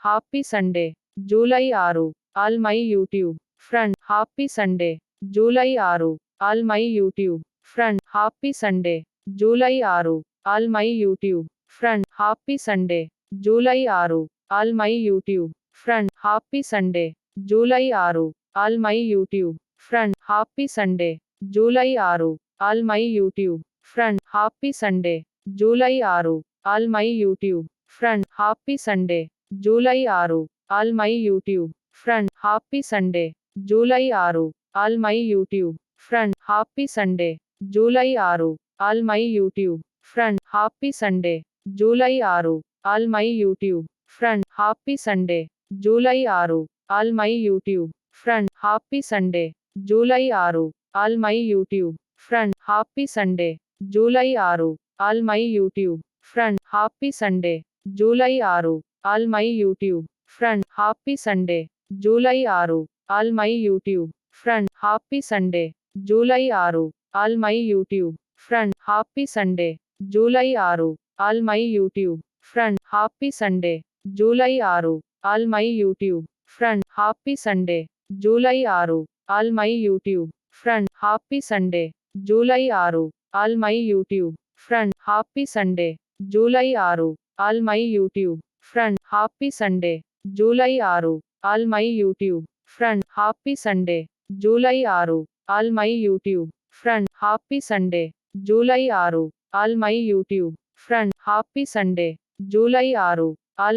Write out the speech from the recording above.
happy Sunday July 6 all my YouTube friend happy Sunday July 6 all my YouTube friend happy Sunday July 6 all my YouTube friend happy Sunday July 6 all my YouTube friend happy Sunday July 6 all my YouTube friend happy Sunday July 6 all my YouTube friend happy Sunday July 6 all my YouTube friend happy Sunday July 6 all my YouTube friend happy Sunday July 6 all my YouTube friend happy Sunday July 6 all my YouTube friend happy Sunday July 6 all my YouTube friend happy Sunday July 6 all my YouTube friend happy Sunday July 6 all my YouTube friend happy Sunday July 6 all my YouTube friend happy Sunday July 6 all my YouTube friend happy Sunday July 6 all my YouTube friend happy Sunday July 6 all my YouTube friend happy Sunday July 6 all my YouTube friend happy Sunday July 6 all my YouTube friend happy Sunday July 6 all my YouTube friend happy Sunday July 6 all my YouTube friend happy Sunday July 6 all my YouTube friend happy Sunday July 6 all my YouTube friend happy Sunday July 6 all my YouTube friend happy Sunday July 6 all my YouTube friend happy Sunday July 6 all my